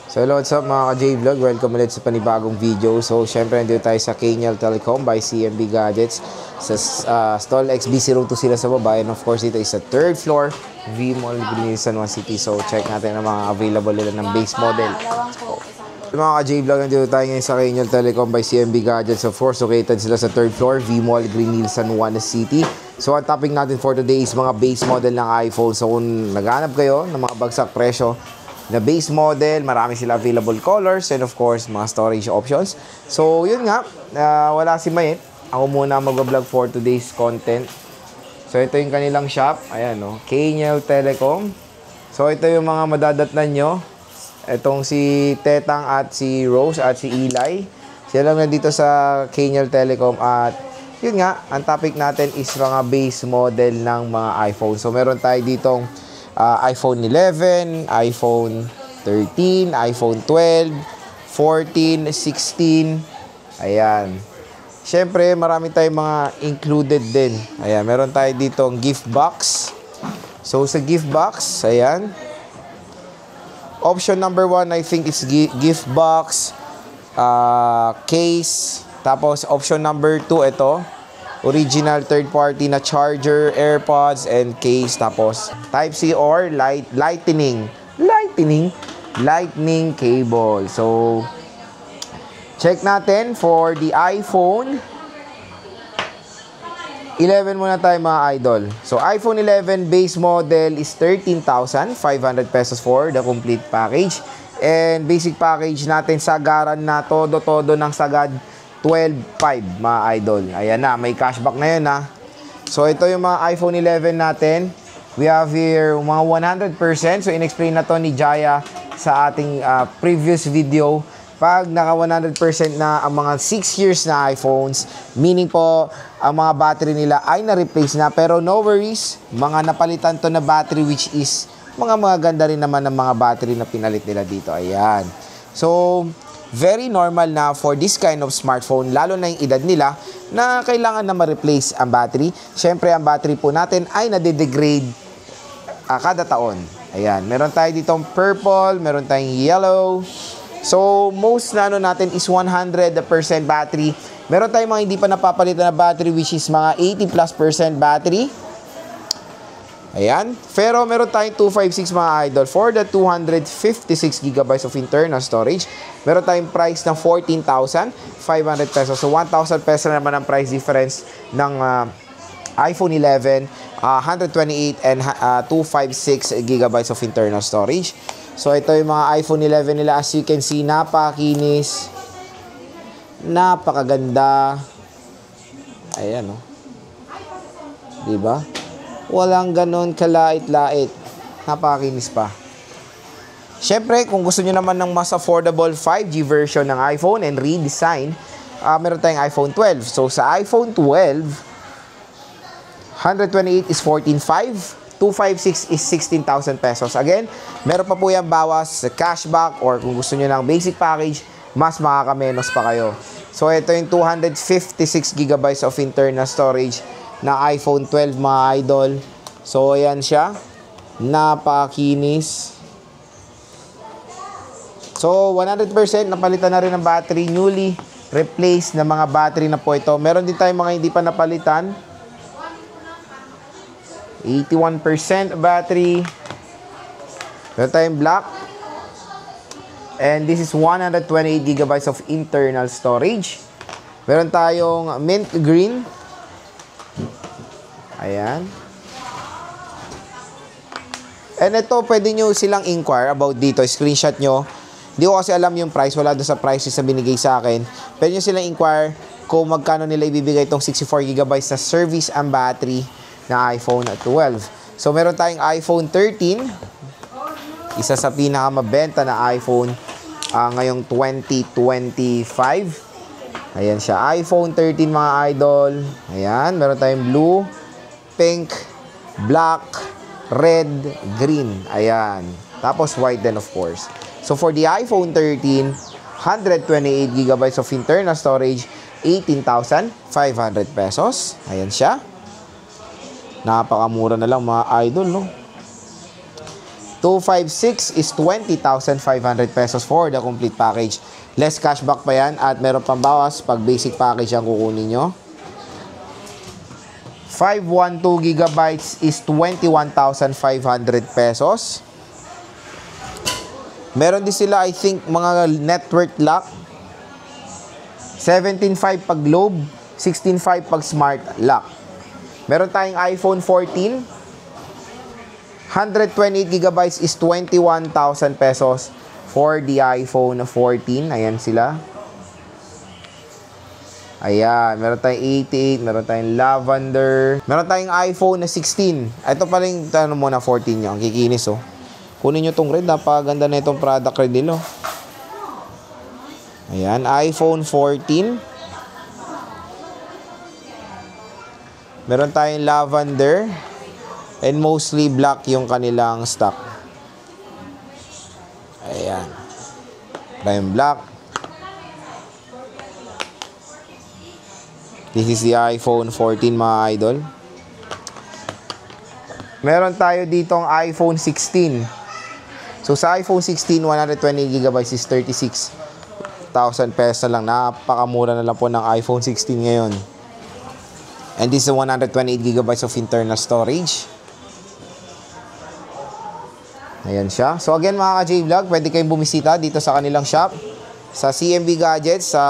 So hello, what's up mga ka-J-Vlog? Welcome ulit sa panibagong video. So syempre nandito tayo sa Kaniel Telecom by CMB Gadgets sa stall XB02 sila sa baba, and of course dito is sa 3rd floor V-Mall Green San Juan City. So check natin ang mga available nila ng base model. Mga ka-J-Vlog, nandito tayo ngayon sa Kaniel Telecom by CMB Gadgets. Of course located sila sa 3rd floor V-Mall Green Hill San Juan City. So ang topic natin for today is mga base model ng iPhone. So kung naghanap kayo ng mga bagsak presyo na base model, marami sila available colors and of course mga storage options. So yun nga, wala si Mayet, ako muna mag-vlog for today's content. So ito yung kanilang shop, ayan o, Kaniel Telecom. So ito yung mga madadatnan nyo, itong si Tetang at si Rose at si Eli, sila lang na dito sa Kaniel Telecom. At yun nga, ang topic natin is mga base model ng mga iPhone. So meron tayo ditong iPhone 11, iPhone 13, iPhone 12, 14, 16. Ayan. Siyempre, marami tayong mga included din. Ayan, meron tayo ditong gift box. So, sa gift box, ayan. Option number 1, I think is gift box, case. Tapos, option number 2, ito. Original third party na charger, AirPods, and case. Tapos Type-C or lightning cable. So check natin for the iPhone 11 muna tayo mga idol. So iPhone 11 base model is 13,500 pesos for the complete package. And basic package natin, sagaran na todo ng sagad 12,500 mga idol. Ayan na, may cashback na yun ha. So ito yung mga iPhone 11 natin. We have here mga 100%. So in-explain na to ni Jaya sa ating previous video. Pag naka 100% na ang mga 6 years na iPhones, meaning po ang mga battery nila ay na-replace na. Pero no worries, mga napalitan to na battery, which is mga ganda rin naman ng mga battery na pinalit nila dito. Ayan. So very normal na for this kind of smartphone, lalo na yung edad nila, na kailangan na ma-replace ang battery. Siyempre, ang battery po natin ay nade-degrade kada taon. Ayan, meron tayo ditong purple, meron tayong yellow. So, most na ano natin is 100% battery. Meron tayong mga hindi pa napapalitan na battery, which is mga 80+% battery. Ayan. Pero meron tayong 256 mga idol for the 256GB of internal storage. Meron tayong price ng 14,500 pesos. So 1,000 pesos naman ang price difference ng iPhone 11, 128 and 256GB of internal storage. So ito yung mga iPhone 11 nila. As you can see, napakakinis, napakaganda. Ayan o. Diba? Walang ganon kalait-lait. Napakakinis pa. Siyempre, kung gusto nyo naman ng mas affordable 5G version ng iPhone and redesign, meron tayong iPhone 12. So, sa iPhone 12, 128 is 14,500. 256 is 16,000 pesos. Again, meron pa po yung bawas sa cashback, or kung gusto nyo ng basic package, mas makakamenos pa kayo. So, ito yung 256GB of internal storage na iPhone 12 mga idol. So ayan siya, napakakinis. So 100% napalitan na rin ng battery, newly replaced na mga battery na po ito. Meron din tayong mga hindi pa napalitan, 81% battery. Meron tayong black, and this is 128GB of internal storage. Meron tayong mint green. Ayan. And ito, pwede nyo silang inquire about dito. Screenshot nyo. Hindi ko kasi alam yung price. Wala doon sa prices na binigay sa akin. Pwede nyo silang inquire kung magkano nila ibibigay itong 64GB na service and battery na iPhone 12. So, meron tayong iPhone 13. Isa sa pinakamabenta na iPhone ngayong 2025. Ayan siya. iPhone 13 mga idol. Ayan. Meron tayong blue, pink, black, red, green. Ayan. Tapos white din of course. So for the iPhone 13, 128GB of internal storage, 18,500 pesos. Ayan siya. Napakamura na lang mga idol, no? 256 is 20,500 pesos for the complete package. Less cashback pa yan at meron pang bawas pag basic package ang kukunin nyo. 512 gigabytes is 21,500 pesos. Meron din sila, I think, mga network lock. 17.5 pag Globe, 16.5 pag Smart Lock. Meron tayong iPhone 14. 128 gigabytes is 21,000 pesos for the iPhone 14. Ayan sila. Ayan, meron tayong 88, meron tayong lavender. Meron tayong iPhone na 16. Ito pa rin, tanong muna, 14 nyo. Ang kikinis, oh. Kunin nyo tong red, napakaganda na itong product red nilo. Ayan, iPhone 14. Meron tayong lavender. And mostly black yung kanilang stock. Ayan. Tayong black. This is the iPhone 14 mga idol. Meron tayo ditong iPhone 16. So sa iPhone 16, 120GB is 36,000 pesos na lang. Napakamura na lang po ng iPhone 16 ngayon. And this is 128GB of internal storage. Ayan siya. So again mga ka-J-Vlog, pwede kayong bumisita dito sa kanilang shop. Sa CMB Gadgets, sa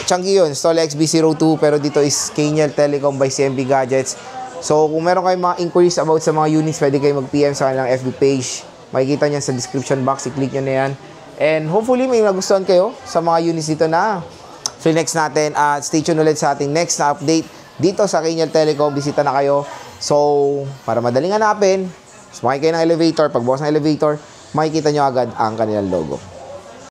Changi yun, Stall XB02, pero dito is Kaniel Telecom by CMB Gadgets. So, kung meron kayong mga inquiries about sa mga units, pwede kayong mag-PM sa kanilang FB page. Makikita nyo sa description box, i-click nyo na yan. And hopefully, may nagustuhan kayo sa mga units dito na flex natin. At stay tuned ulit sa ating next na update dito sa Kaniel Telecom. Bisita na kayo. So, para madaling hanapin, sumakay kayo ng elevator. Pagbukas ng elevator, makikita nyo agad ang kanilang logo.